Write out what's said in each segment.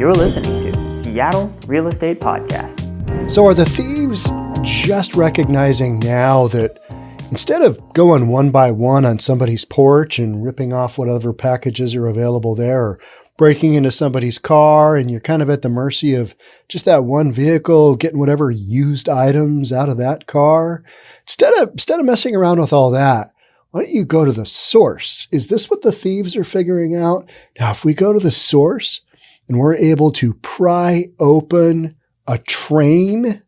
You're listening to Seattle Real Estate Podcast. So are the thieves just recognizing now that instead of going one by one on somebody's porch and ripping off whatever packages are available there, or breaking into somebody's car and you're kind of at the mercy of just that one vehicle, getting whatever used items out of that car, instead of messing around with all that, why don't you go to the source? Is this what the thieves are figuring out? Now, if we go to the source and we're able to pry open a train,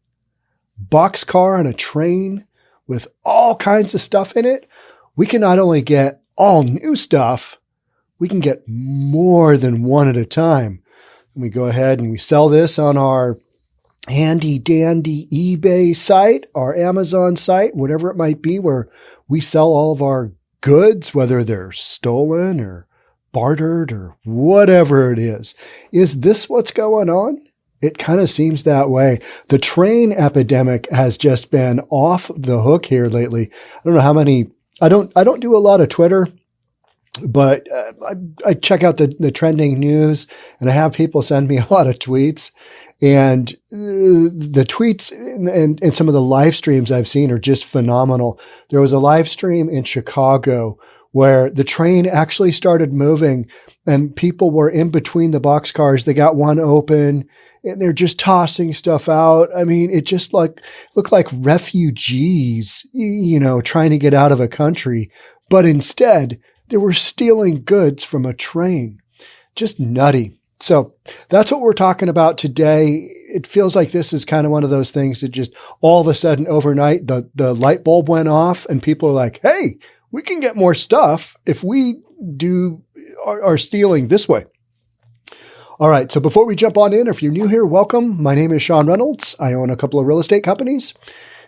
boxcar on a train with all kinds of stuff in it, we can not only get all new stuff, we can get more than one at a time. And we go ahead and we sell this on our handy dandy eBay site, our Amazon site, whatever it might be, where we sell all of our goods, whether they're stolen or bartered or whatever it is. Is this what's going on? It kind of seems that way. The train epidemic has just been off the hook here lately. I don't know how many, I don't do a lot of Twitter, but I check out the trending news, and I have people send me a lot of tweets, and the tweets and some of the live streams I've seen are just phenomenal. There was a live stream in Chicago where the train actually started moving and people were in between the boxcars. They got one open and they're just tossing stuff out. I mean, it just looked like refugees, trying to get out of a country, but instead they were stealing goods from a train. Just nutty. So that's what we're talking about today. It feels like this is kind of one of those things that just all of a sudden overnight, the light bulb went off and people are like, hey, we can get more stuff if we are stealing this way. All right. So before we jump on in, if you're new here, welcome. My name is Sean Reynolds. I own a couple of real estate companies,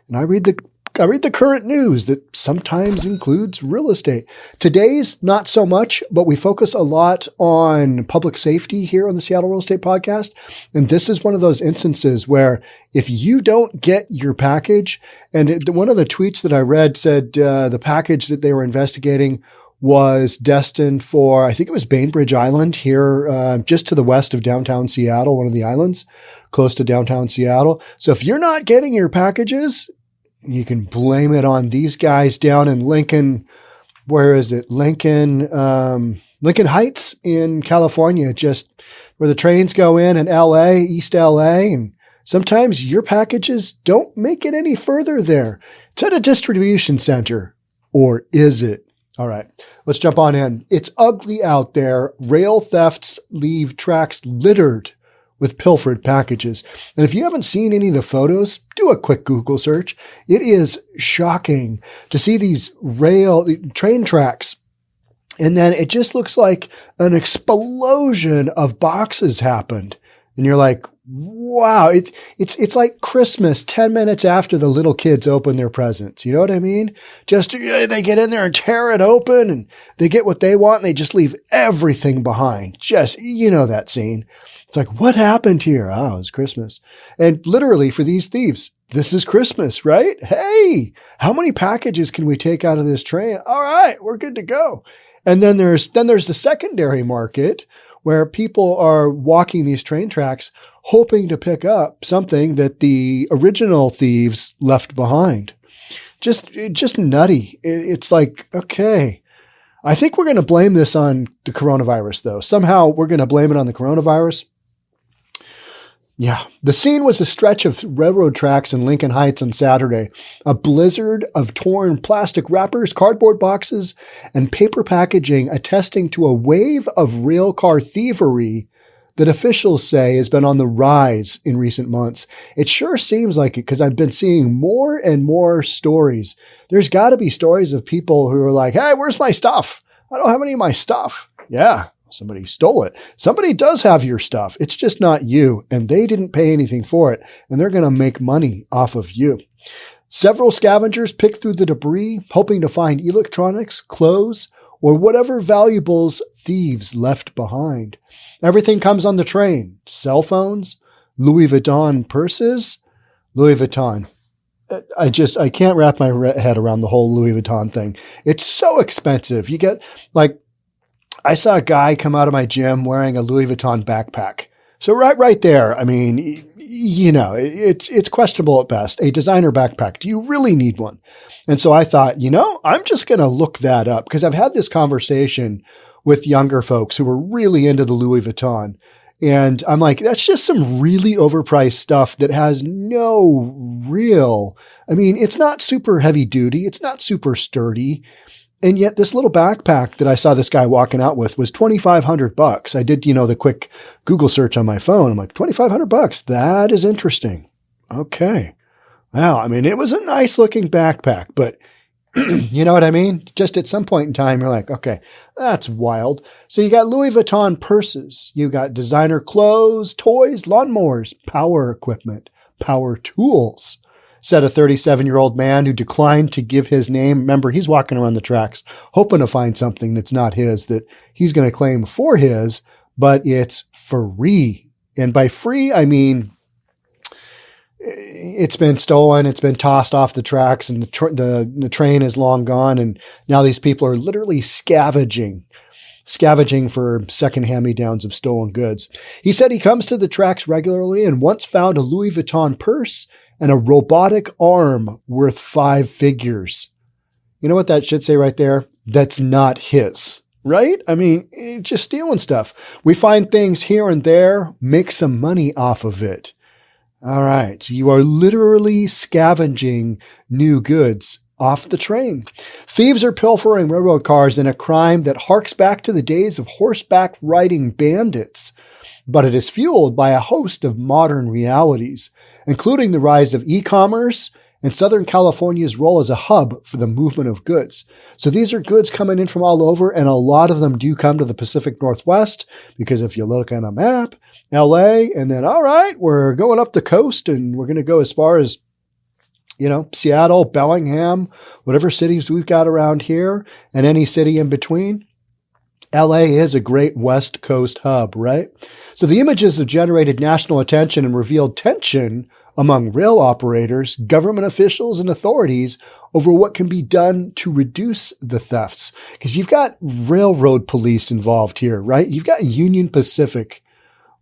and I read the current news that sometimes includes real estate. Today's not so much, but we focus a lot on public safety here on the Seattle Real Estate Podcast. And this is one of those instances where if you don't get your package, and one of the tweets that I read said the package that they were investigating was destined for, I think it was Bainbridge Island here, just to the west of downtown Seattle, one of the islands close to downtown Seattle. So if you're not getting your packages, you can blame it on these guys down in Lincoln. Where is it? Lincoln Heights in California, just where the trains go in LA, East LA. And sometimes your packages don't make it any further there. It's at a distribution center. Or is it? All right, let's jump on in. It's ugly out there. Rail thefts leave tracks littered with pilfered packages. And if you haven't seen any of the photos, do a quick Google search. It is shocking to see these train tracks. And then it just looks like an explosion of boxes happened. And you're like, wow, it's like Christmas 10 minutes after the little kids open their presents. You know what I mean? Just they get in there and tear it open and they get what they want and they just leave everything behind. Just, that scene. It's like, what happened here? Oh, it's Christmas. And literally for these thieves, this is Christmas, right? Hey, how many packages can we take out of this train? All right, we're good to go. And then there's the secondary market where people are walking these train tracks hoping to pick up something that the original thieves left behind. Just nutty. It's like, okay, I think we're going to blame this on the coronavirus though. Somehow we're going to blame it on the coronavirus. Yeah. The scene was a stretch of railroad tracks in Lincoln Heights on Saturday. A blizzard of torn plastic wrappers, cardboard boxes, and paper packaging attesting to a wave of rail car thievery that officials say has been on the rise in recent months. It sure seems like it because I've been seeing more and more stories. There's got to be stories of people who are like, hey, where's my stuff? I don't have any of my stuff. Yeah. Somebody stole it. Somebody does have your stuff. It's just not you, and they didn't pay anything for it, and they're going to make money off of you. Several scavengers picked through the debris, hoping to find electronics, clothes, or whatever valuables thieves left behind. Everything comes on the train. Cell phones, Louis Vuitton purses, Louis Vuitton. I can't wrap my head around the whole Louis Vuitton thing. It's so expensive. You get I saw a guy come out of my gym wearing a Louis Vuitton backpack. So right there, I mean, it's questionable at best. A designer backpack, do you really need one? And so I thought, I'm just going to look that up because I've had this conversation with younger folks who are really into the Louis Vuitton. And I'm like, that's just some really overpriced stuff that has no real, it's not super heavy duty. It's not super sturdy. And yet this little backpack that I saw this guy walking out with was $2,500. I did, the quick Google search on my phone. I'm like, $2,500. That is interesting. Okay. Wow. It was a nice looking backpack, but you know what I mean? Just at some point in time, you're like, okay, that's wild. So you got Louis Vuitton purses. You got designer clothes, toys, lawnmowers, power equipment, power tools. Said a 37-year-old man who declined to give his name. Remember, he's walking around the tracks hoping to find something that's not his, that he's going to claim for his, but it's free. And by free, I mean, it's been stolen, it's been tossed off the tracks, and the train is long gone. And now these people are literally scavenging for second hand-me-downs of stolen goods. He said he comes to the tracks regularly and once found a Louis Vuitton purse and a robotic arm worth 5 figures. You know what that should say right there? That's not his, right? Just stealing stuff. We find things here and there, make some money off of it. All right. So you are literally scavenging new goods off the train. Thieves are pilfering railroad cars in a crime that harks back to the days of horseback riding bandits, but it is fueled by a host of modern realities, including the rise of e-commerce and Southern California's role as a hub for the movement of goods. So these are goods coming in from all over, and a lot of them do come to the Pacific Northwest, because if you look on a map, LA, and then, all right, we're going up the coast and we're going to go as far as, Seattle, Bellingham, whatever cities we've got around here, and any city in between. LA is a great West Coast hub, right? So the images have generated national attention and revealed tension among rail operators, government officials, and authorities over what can be done to reduce the thefts. Because you've got railroad police involved here, right? You've got Union Pacific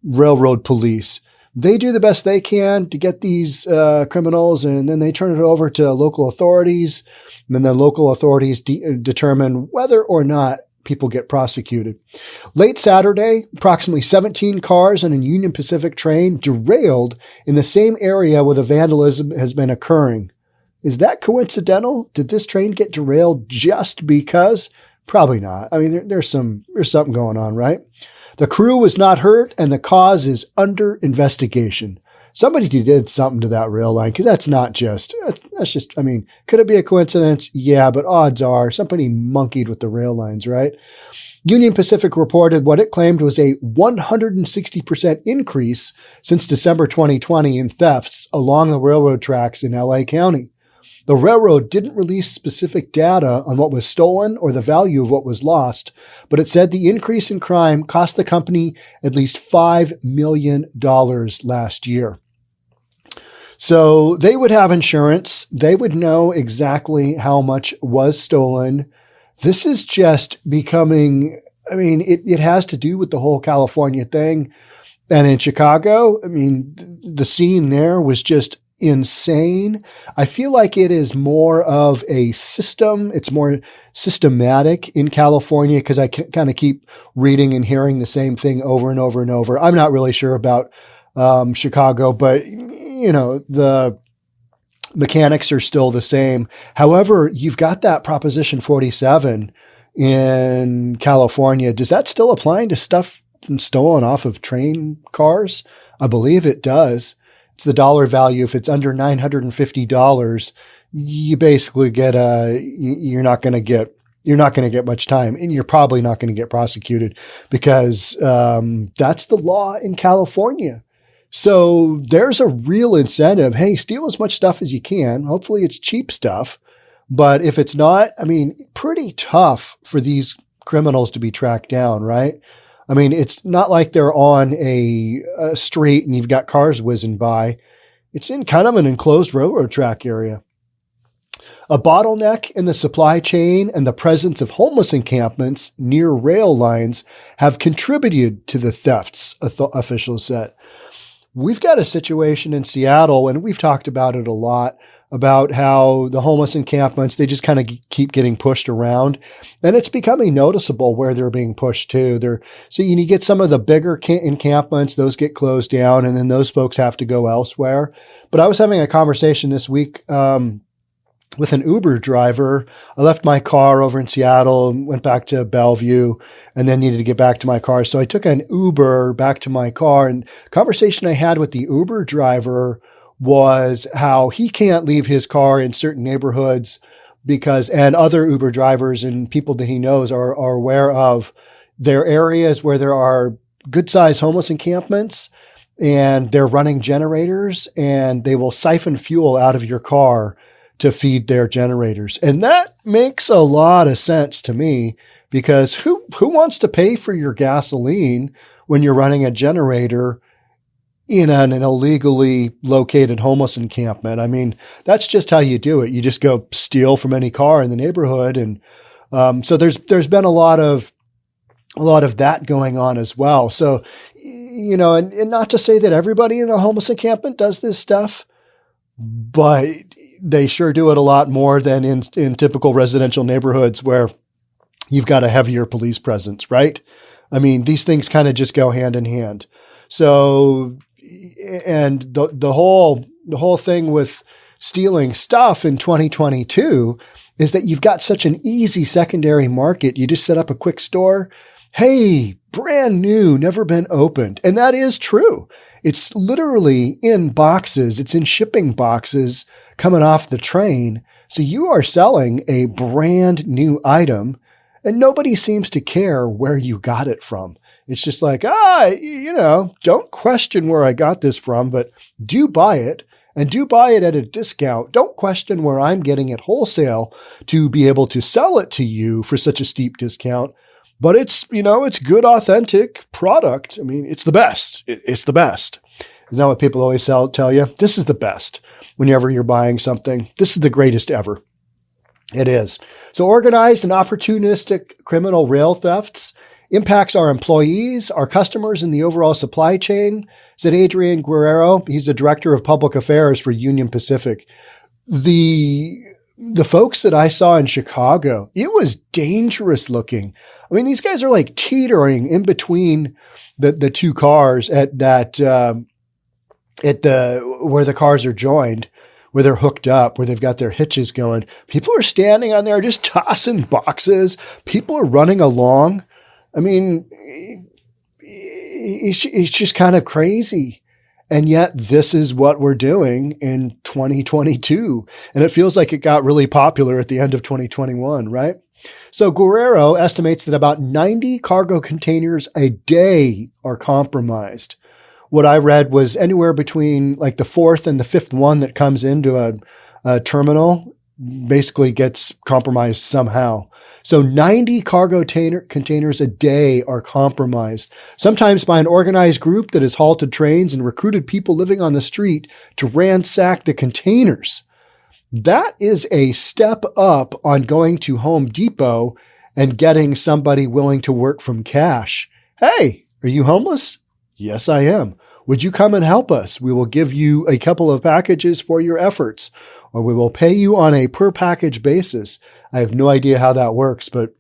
Railroad Police. They do the best they can to get these criminals, and then they turn it over to local authorities. And then the local authorities determine whether or not people get prosecuted. Late Saturday, approximately 17 cars on a Union Pacific train derailed in the same area where the vandalism has been occurring. Is that coincidental? Did this train get derailed just because? Probably not. There's something going on, right? The crew was not hurt, and the cause is under investigation. Somebody did something to that rail line, because that's just, could it be a coincidence? Yeah, but odds are somebody monkeyed with the rail lines, right? Union Pacific reported what it claimed was a 160% increase since December 2020 in thefts along the railroad tracks in LA County. The railroad didn't release specific data on what was stolen or the value of what was lost, but it said the increase in crime cost the company at least $5 million last year. So they would have insurance. They would know exactly how much was stolen. This is just becoming, it has to do with the whole California thing. And in Chicago, the scene there was just insane. I feel like it is more of a system. It's more systematic in California, because I kind of keep reading and hearing the same thing over and over and over. I'm not really sure about Chicago, but the mechanics are still the same. However, you've got that Proposition 47 in California. Does that still apply to stuff stolen off of train cars? I believe it does. It's the dollar value. If it's under $950, you basically you're not going to get much time, and you're probably not going to get prosecuted, because that's the law in California. So there's a real incentive. Hey, steal as much stuff as you can. Hopefully it's cheap stuff. But if it's not, pretty tough for these criminals to be tracked down, right? It's not like they're on a street and you've got cars whizzing by. It's in kind of an enclosed railroad track area. A bottleneck in the supply chain and the presence of homeless encampments near rail lines have contributed to the thefts, officials said. We've got a situation in Seattle, and we've talked about it a lot, about how the homeless encampments, they just kind of keep getting pushed around. And it's becoming noticeable where they're being pushed to. So you get some of the bigger encampments, those get closed down, and then those folks have to go elsewhere. But I was having a conversation this week with an Uber driver. I left my car over in Seattle and went back to Bellevue and then needed to get back to my car. So I took an Uber back to my car, and conversation I had with the Uber driver was how he can't leave his car in certain neighborhoods and other Uber drivers and people that he knows are aware of their areas where there are good sized homeless encampments, and they're running generators, and they will siphon fuel out of your car to feed their generators. And that makes a lot of sense to me, because who wants to pay for your gasoline when you're running a generator in an illegally located homeless encampment? I mean, that's just how you do it. You just go steal from any car in the neighborhood. And so there's been a lot of that going on as well. So, and not to say that everybody in a homeless encampment does this stuff, but they sure do it a lot more than in typical residential neighborhoods where you've got a heavier police presence, right? I mean, these things kind of just go hand in hand. So, and the whole thing with stealing stuff in 2022 is that you've got such an easy secondary market. You just set up a quick store. Hey, brand new, never been opened. And that is true. It's literally in boxes. It's in shipping boxes coming off the train. So you are selling a brand new item, and nobody seems to care where you got it from. It's just like, don't question where I got this from, but do buy it, and do buy it at a discount. Don't question where I'm getting it wholesale to be able to sell it to you for such a steep discount. But it's good, authentic product. I mean, it's the best. It's the best. Isn't that what people always tell you? This is the best. Whenever you're buying something, this is the greatest ever. It is. So organized and opportunistic criminal rail thefts impacts our employees, our customers, and the overall supply chain, said Adrian Guerrero. He's the director of public affairs for Union Pacific. The folks that I saw in Chicago, it was dangerous looking. I mean, these guys are like teetering in between the two cars where the cars are joined, where they're hooked up, where they've got their hitches going. People are standing on there just tossing boxes. People are running along. I mean, it's just kind of crazy. And yet this is what we're doing in 2022. And it feels like it got really popular at the end of 2021, right? So Guerrero estimates that about 90 cargo containers a day are compromised. What I read was anywhere between like the fourth and the fifth one that comes into a terminal basically gets compromised somehow. So 90 cargo containers a day are compromised, sometimes by an organized group that has halted trains and recruited people living on the street to ransack the containers. That is a step up on going to Home Depot and getting somebody willing to work from cash. Hey, are you homeless? Yes, I am. Would you come and help us? We will give you a couple of packages for your efforts, or we will pay you on a per package basis. I have no idea how that works, but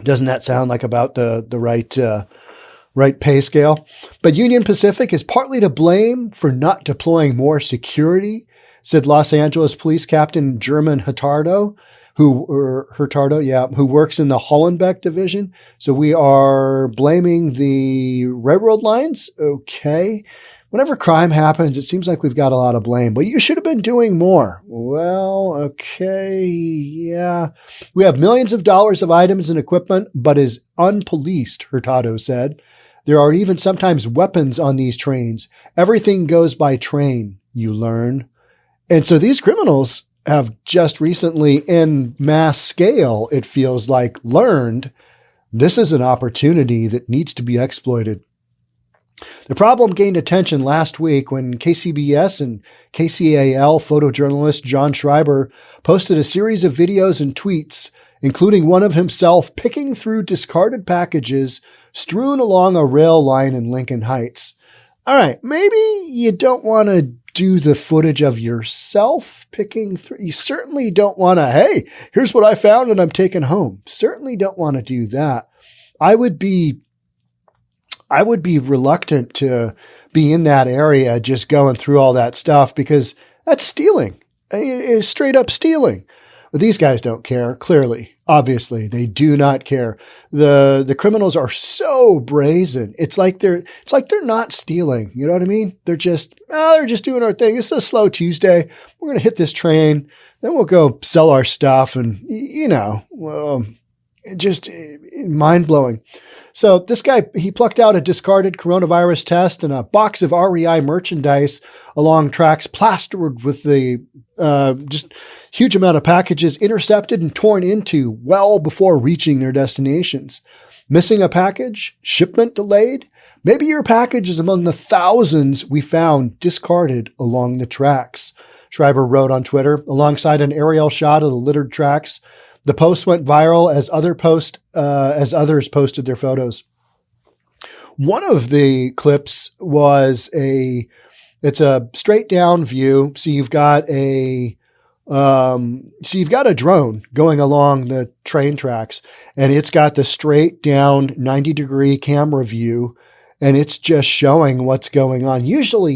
doesn't that sound like about the right pay scale? But Union Pacific is partly to blame for not deploying more security, said Los Angeles Police Captain German Hurtado, who works in the Hollenbeck division. So we are blaming the railroad lines. Okay. Whenever crime happens, it seems like we've got a lot of blame, but you should have been doing more. Well, okay. Yeah. We have millions of dollars of items and equipment, but is unpoliced, Hurtado said. There are even sometimes weapons on these trains. Everything goes by train, you learn. And so these criminals have just recently, in mass scale, it feels like, learned this is an opportunity that needs to be exploited. The problem gained attention last week when KCBS and KCAL photojournalist John Schreiber posted a series of videos and tweets including one of himself picking through discarded packages strewn along a rail line in Lincoln Heights. All right, maybe you don't want to do the footage of yourself picking through. You certainly don't want to, hey, here's what I found and I'm taking home. Certainly don't want to do that. I would be reluctant to be in that area just going through all that stuff because that's stealing. It's straight up stealing. But these guys don't care, clearly. Obviously, they do not care. The criminals are so brazen. It's like they're not stealing. You know what I mean? They're just doing our thing. It's a slow Tuesday. We're going to hit this train. Then we'll go sell our stuff and, just mind blowing. So this guy, he plucked out a discarded coronavirus test and a box of REI merchandise along tracks plastered with the just huge amount of packages intercepted and torn into well before reaching their destinations. Missing a package? Shipment delayed? Maybe your package is among the thousands we found discarded along the tracks, Schreiber wrote on Twitter, alongside an aerial shot of the littered tracks. The post went viral as others posted their photos. One of the clips was it's a straight down view. So you've got a drone going along the train tracks, and it's got the straight down 90-degree camera view, and it's just showing what's going on. Usually,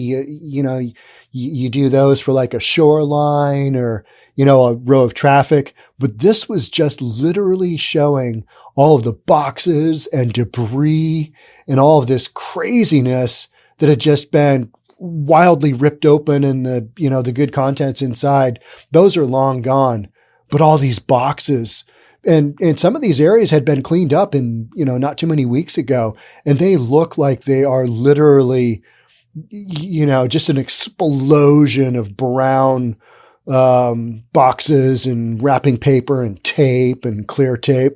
you do those for like a shoreline or, a row of traffic, but this was just literally showing all of the boxes and debris and all of this craziness that had just been wildly ripped open and the good contents inside. Those are long gone, but all these boxes and some of these areas had been cleaned up in, not too many weeks ago. And they look like they are literally, just an explosion of brown boxes and wrapping paper and tape and clear tape.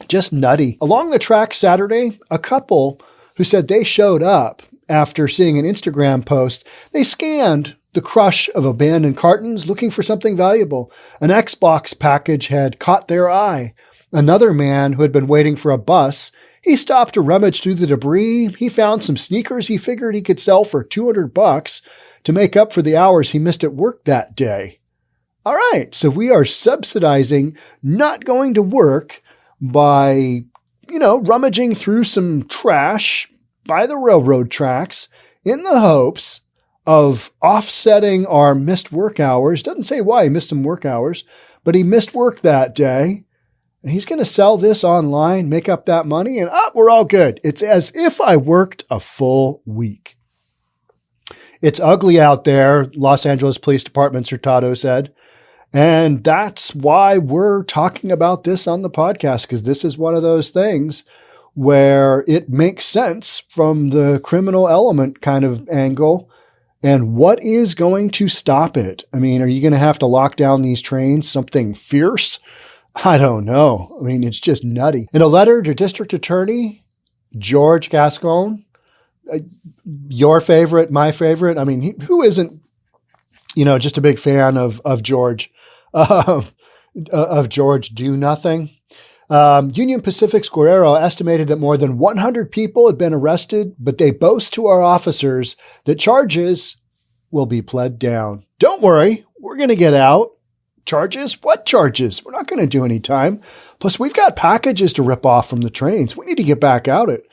Just nutty. Along the track Saturday, a couple who said they showed up after seeing an Instagram post, they scanned the crush of abandoned cartons looking for something valuable. An Xbox package had caught their eye. Another man who had been waiting for a bus, he stopped to rummage through the debris. He found some sneakers he figured he could sell for $200 to make up for the hours he missed at work that day. All right, so we are subsidizing not going to work by, rummaging through some trash by the railroad tracks in the hopes of offsetting our missed work hours. Doesn't say why he missed some work hours, but he missed work that day. And he's going to sell this online, make up that money, and we're all good. It's as if I worked a full week. It's ugly out there, Los Angeles Police Department Hurtado said. And that's why we're talking about this on the podcast, because this is one of those things where it makes sense from the criminal element kind of angle. And what is going to stop it? I mean, are you going to have to lock down these trains? Something fierce? I don't know. I mean, it's just nutty. In a letter to District Attorney George Gascon, your favorite, my favorite. I mean, who isn't, just a big fan of George, of George Do Nothing. Union Pacific's Guerrero estimated that more than 100 people had been arrested, but they boast to our officers that charges will be pled down. Don't worry, we're going to get out. Charges? What charges? We're not going to do any time. Plus, we've got packages to rip off from the trains. We need to get back out it.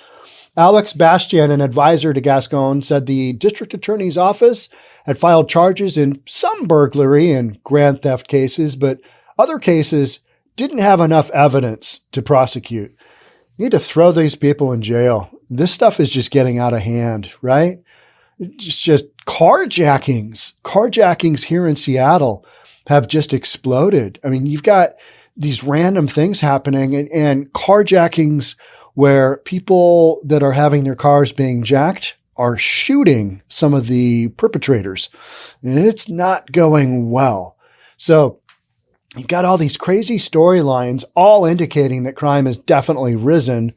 Alex Bastian, an advisor to Gascon, said the district attorney's office had filed charges in some burglary and grand theft cases, but other cases didn't have enough evidence to prosecute. You need to throw these people in jail. This stuff is just getting out of hand, right? It's just carjackings. Carjackings here in Seattle have just exploded. I mean, you've got these random things happening and carjackings where people that are having their cars being jacked are shooting some of the perpetrators. And it's not going well. So you've got all these crazy storylines all indicating that crime has definitely risen.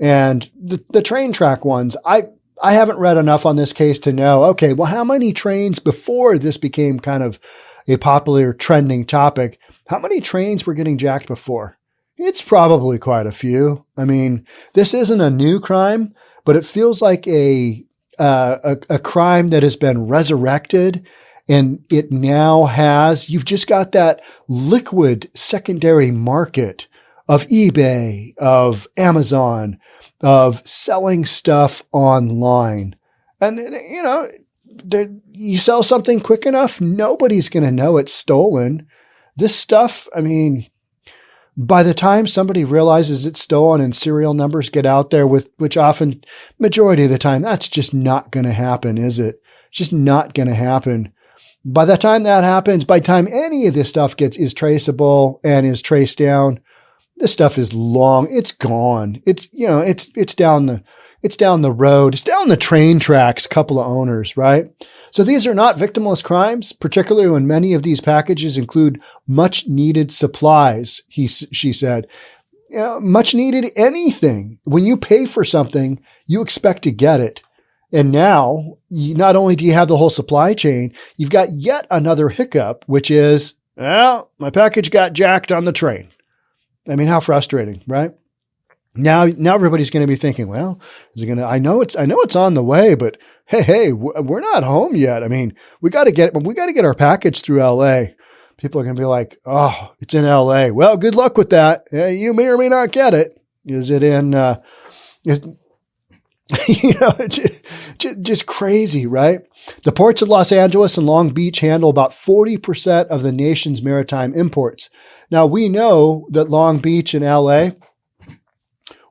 And the train track ones, I haven't read enough on this case to know, okay, well, how many trains before this became kind of, a popular trending topic, how many trains were getting jacked before? It's probably quite a few. I mean, this isn't a new crime, but it feels like a crime that has been resurrected, and it now has, you've just got that liquid secondary market of eBay, of Amazon, of selling stuff online. And, you know, you sell something quick enough, nobody's going to know it's stolen. This stuff, I mean, by the time somebody realizes it's stolen and serial numbers get out there, which often, majority of the time, that's just not going to happen, is it? It's just not going to happen. By the time that happens, by the time any of this stuff is traceable and is traced down, this stuff is long. It's gone. It's, you know, it's down the road. It's down the train tracks, couple of owners, right? So these are not victimless crimes, particularly when many of these packages include much needed supplies, she said. You know, much needed anything. When you pay for something, you expect to get it. And now, not only do you have the whole supply chain, you've got yet another hiccup, which is, well, my package got jacked on the train. I mean, how frustrating, right? Now everybody's going to be thinking, well, is it going to, I know it's on the way, but hey, we're not home yet. I mean, we got to get our package through LA. People are going to be like, oh, it's in LA. Well, good luck with that. You may or may not get it. Is it in, you know, just crazy, right? The ports of Los Angeles and Long Beach handle about 40% of the nation's maritime imports. Now, we know that Long Beach and LA,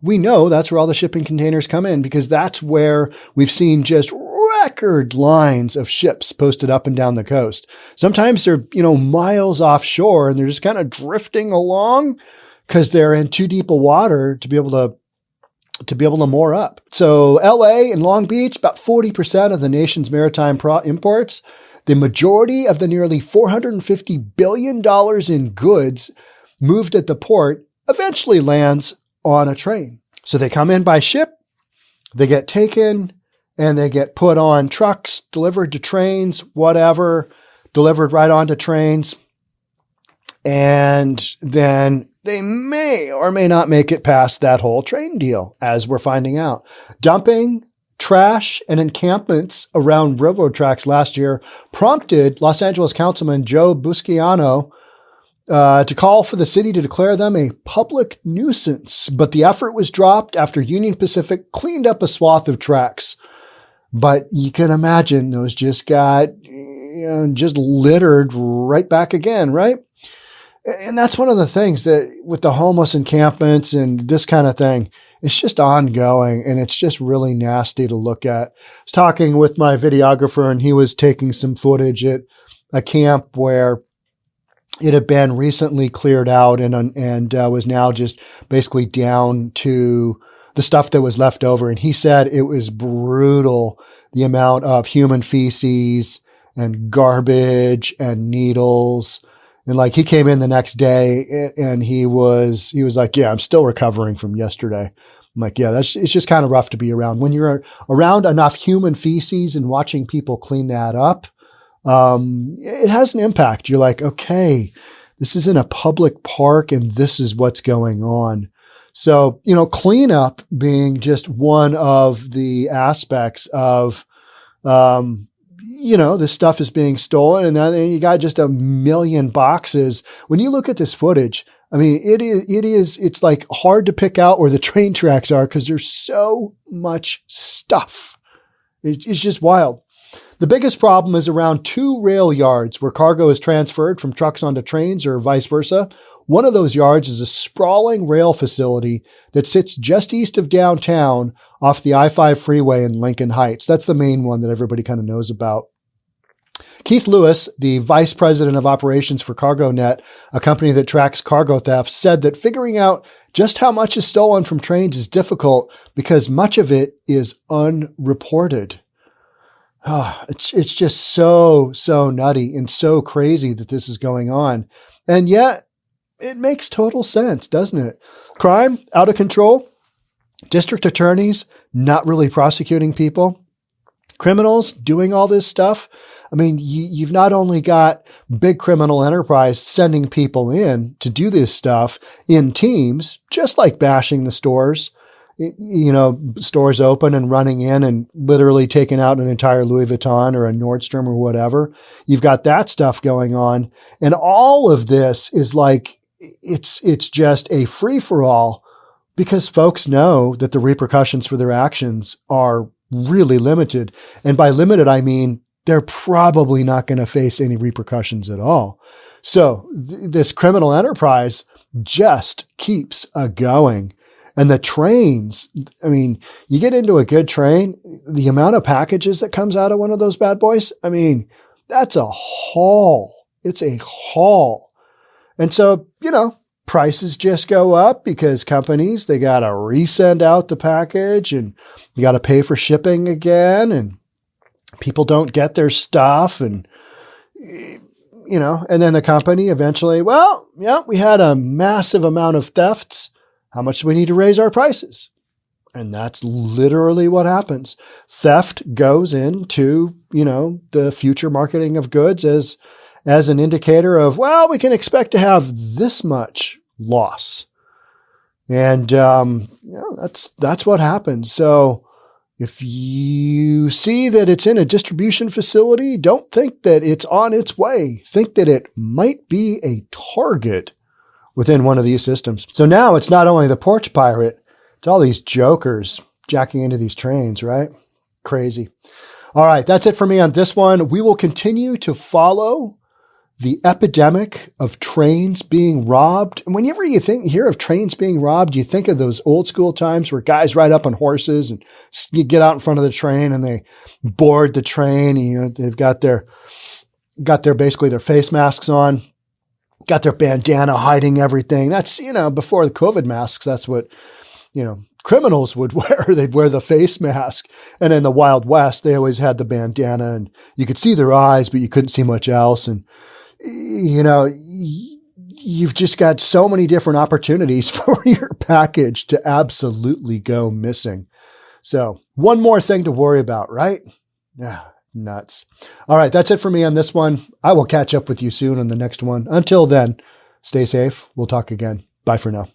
we know that's where all the shipping containers come in, because that's where we've seen just record lines of ships posted up and down the coast. Sometimes they're, you know, miles offshore and they're just kind of drifting along because they're in too deep a water to be able to moor up. So LA and Long Beach, about 40% of the nation's maritime imports. The majority of the nearly $450 billion in goods moved at the port eventually lands on a train. So they come in by ship, they get taken, and they get put on trucks, delivered to trains, whatever, delivered right onto trains. And then they may or may not make it past that whole train deal, as we're finding out. Dumping trash and encampments around railroad tracks last year prompted Los Angeles Councilman 𝑺𝒆𝒂𝒕𝒕𝒍𝒆 to call for the city to declare them a public nuisance. But the effort was dropped after Union Pacific cleaned up a swath of tracks. But you can imagine those just got, you know, just littered right back again, right? And that's one of the things that with the homeless encampments and this kind of thing, it's just ongoing and it's just really nasty to look at. I was talking with my videographer and he was taking some footage at a camp where it had been recently cleared out and was now just basically down to the stuff that was left over. And he said it was brutal, the amount of human feces and garbage and needles. And like, he came in the next day and he was like, yeah, I'm still recovering from yesterday. I'm like, yeah, it's just kind of rough to be around. When you're around enough human feces and watching people clean that up, it has an impact. You're like, okay, this is in a public park and this is what's going on. So, you know, cleanup being just one of the aspects of, you know, this stuff is being stolen and then you got just a million boxes. When you look at this footage, I mean, it's like hard to pick out where the train tracks are because there's so much stuff. It's just wild. The biggest problem is around 2 rail yards where cargo is transferred from trucks onto trains or vice versa. One of those yards is a sprawling rail facility that sits just east of downtown off the I-5 freeway in Lincoln Heights. That's the main one that everybody kind of knows about. Keith Lewis, the vice president of operations for CargoNet, a company that tracks cargo theft, said that figuring out just how much is stolen from trains is difficult because much of it is unreported. It's just so nutty and so crazy that this is going on. And yet it makes total sense, doesn't it? Crime out of control. District attorneys not really prosecuting people. Criminals doing all this stuff. I mean, you've not only got big criminal enterprise sending people in to do this stuff in teams, just like bashing the stores, stores open and running in and literally taking out an entire Louis Vuitton or a Nordstrom or whatever. You've got that stuff going on. And all of this is like, it's just a free for all because folks know that the repercussions for their actions are really limited. And by limited, I mean, they're probably not going to face any repercussions at all. So this criminal enterprise just keeps going. And the trains, I mean, you get into a good train, the amount of packages that comes out of one of those bad boys, I mean, that's a haul. It's a haul. And so, prices just go up because companies, they got to resend out the package and you got to pay for shipping again and people don't get their stuff and, and then the company eventually, we had a massive amount of thefts. How much do we need to raise our prices? And that's literally what happens. Theft goes into, the future marketing of goods as an indicator of, we can expect to have this much loss. And, that's what happens. So if you see that it's in a distribution facility, don't think that it's on its way. Think that it might be a target within one of these systems. So now it's not only the porch pirate, it's all these jokers jacking into these trains, right? Crazy. All right, that's it for me on this one. We will continue to follow the epidemic of trains being robbed. And whenever you hear of trains being robbed, you think of those old school times where guys ride up on horses and you get out in front of the train and they board the train. And, they've got their basically their face masks on. Got their bandana hiding everything. That's, before the COVID masks, that's what, criminals would wear. They'd wear the face mask. And in the Wild West, they always had the bandana and you could see their eyes, but you couldn't see much else. And, you've just got so many different opportunities for your package to absolutely go missing. So one more thing to worry about, right? Yeah. Nuts. All right. That's it for me on this one. I will catch up with you soon on the next one. Until then, stay safe. We'll talk again. Bye for now.